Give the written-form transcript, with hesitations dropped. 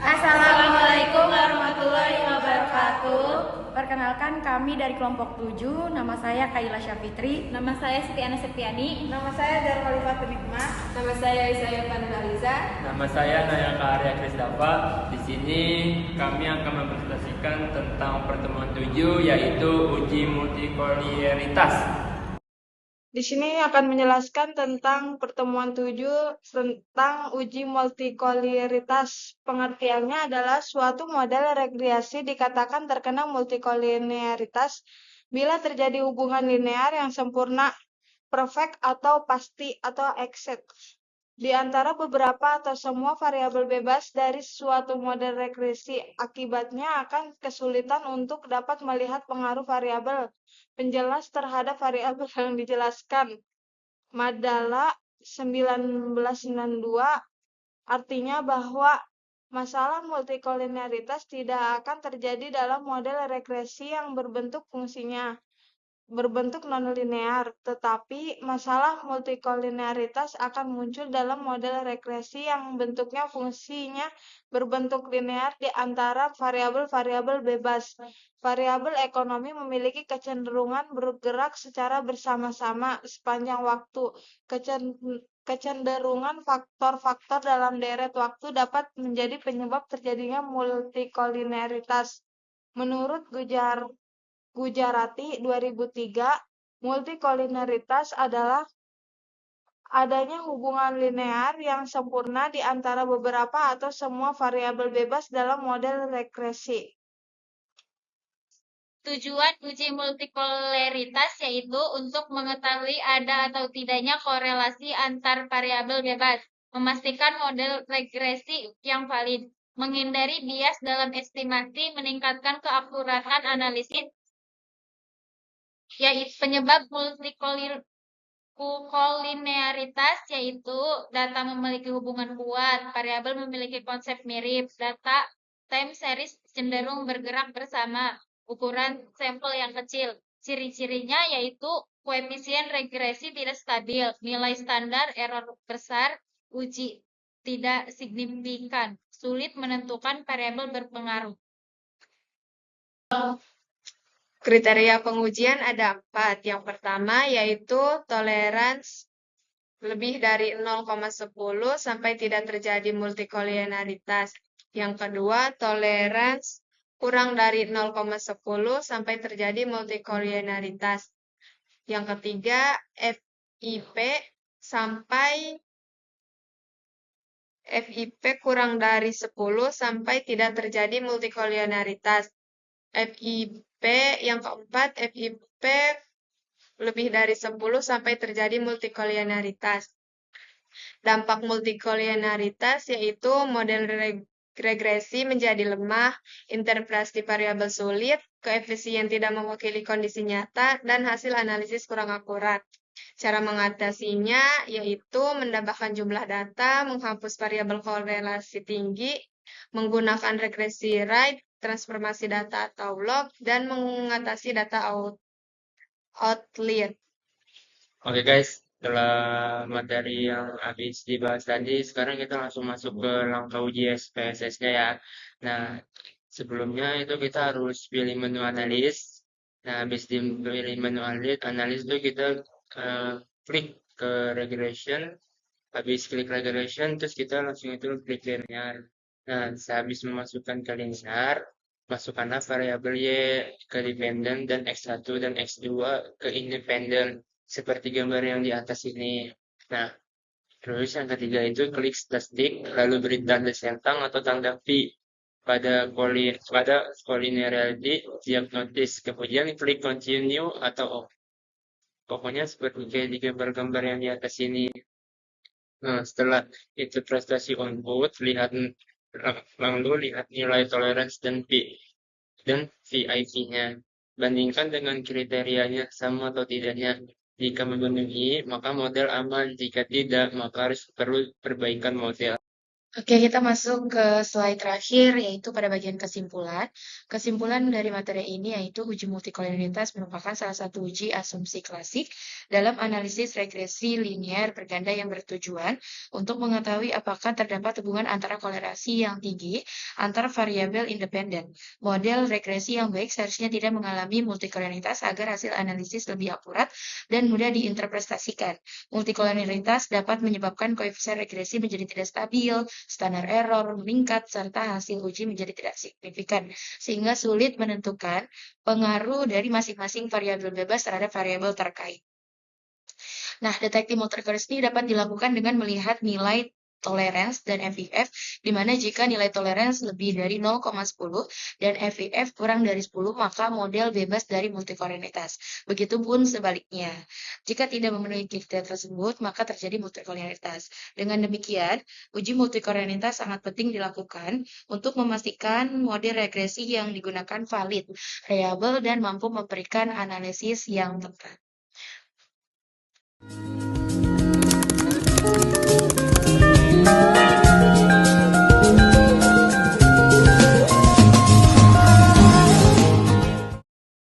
Assalamualaikum warahmatullahi wabarakatuh. Perkenalkan kami dari kelompok 7, nama saya Kaila Syafitri. Nama saya Setiana Septiani. Nama saya Darwalifah Nikmah. Nama saya Isaya Panuraliza. Nama saya Nayaka Arya Krisdafa. Di sini kami akan mempresentasikan tentang pertemuan 7, yaitu uji multikoleritas. Di sini akan menjelaskan tentang pertemuan 7 tentang uji multikoleritas. Pengertiannya adalah suatu model regresi dikatakan terkena multikoleritas bila terjadi hubungan linear yang sempurna, perfect atau pasti atau exact di antara beberapa atau semua variabel bebas dari suatu model regresi. Akibatnya akan kesulitan untuk dapat melihat pengaruh variabel penjelas terhadap variabel yang dijelaskan. Madala 1992 artinya bahwa masalah multikoleritas tidak akan terjadi dalam model regresi yang berbentuk fungsinya berbentuk nonlinear, tetapi masalah multikoleritas akan muncul dalam model regresi yang bentuknya fungsinya berbentuk linear di antara variabel-variabel bebas. Variabel ekonomi memiliki kecenderungan bergerak secara bersama-sama sepanjang waktu. Kecenderungan faktor-faktor dalam deret waktu dapat menjadi penyebab terjadinya multikoleritas. Menurut Gujarati 2003, multikoleritas adalah adanya hubungan linear yang sempurna di antara beberapa atau semua variabel bebas dalam model regresi. Tujuan uji multikoleritas yaitu untuk mengetahui ada atau tidaknya korelasi antar variabel bebas, memastikan model regresi yang valid, menghindari bias dalam estimasi, meningkatkan keakuratan analisis, yaitu penyebab multikoleritas yaitu data memiliki hubungan kuat, variabel memiliki konsep mirip, data time series cenderung bergerak bersama, ukuran sampel yang kecil. Ciri-cirinya yaitu koefisien regresi tidak stabil, nilai standar error besar, uji tidak signifikan, sulit menentukan variabel berpengaruh. Kriteria pengujian ada 4. Yang pertama yaitu toleransi lebih dari 0,10 sampai tidak terjadi multikoleritas. Yang kedua, toleransi kurang dari 0,10 sampai terjadi multikoleritas. Yang ketiga, FIP kurang dari 10 sampai tidak terjadi multikoleritas. Yang keempat, FIP lebih dari 10 sampai terjadi multikoleritas. Dampak multikoleritas yaitu model regresi menjadi lemah, interpretasi variabel sulit, koefisien tidak mewakili kondisi nyata, dan hasil analisis kurang akurat. Cara mengatasinya yaitu menambahkan jumlah data, menghapus variabel korelasi tinggi, menggunakan regresi right, transformasi data atau log, dan mengatasi data outlier. Oke guys, setelah materi yang habis dibahas tadi, sekarang kita langsung masuk ke langkah uji SPSS-nya ya. Nah, sebelumnya itu kita harus pilih menu analis. Nah, habis dipilih menu analis itu kita klik ke regression. Habis klik regression, terus kita langsung itu klik linear. Nah, sehabis memasukkan ke linear, masukkanlah variabel Y ke dependent dan X1 dan X2 ke independent, seperti gambar yang di atas ini. Nah, terus yang ketiga itu klik statistik, lalu beri tanda centang atau tanda V pada collinearity diagnosis. Kemudian klik continue atau off. Pokoknya seperti kayak di gambar-gambar yang di atas ini. Nah, setelah itu prestasi on-board, lalu lihat nilai toleransi dan VIP-nya. Bandingkan dengan kriterianya sama atau tidaknya. Jika memenuhi, maka model aman. Jika tidak, maka harus perlu perbaikan model. Oke, kita masuk ke slide terakhir, yaitu pada bagian kesimpulan. Kesimpulan dari materi ini yaitu uji multikolinialitas merupakan salah satu uji asumsi klasik dalam analisis regresi linear berganda yang bertujuan untuk mengetahui apakah terdapat hubungan antara kolerasi yang tinggi antar variabel independen. Model regresi yang baik seharusnya tidak mengalami multikolinialitas agar hasil analisis lebih akurat dan mudah diinterpretasikan. Multikolinialitas dapat menyebabkan koefisien regresi menjadi tidak stabil, standar error meningkat, serta hasil uji menjadi tidak signifikan, sehingga sulit menentukan pengaruh dari masing-masing variabel bebas terhadap variabel terkait. Nah, deteksi multikolinialitas ini dapat dilakukan dengan melihat nilai tolerance dan FIF, di mana jika nilai tolerance lebih dari 0,10 dan FIF kurang dari 10, maka model bebas dari multikolinialitas. Begitupun sebaliknya. Jika tidak memenuhi kriteria tersebut, maka terjadi multikolinialitas. Dengan demikian, uji multikolinialitas sangat penting dilakukan untuk memastikan model regresi yang digunakan valid, reliable, dan mampu memberikan analisis yang tepat.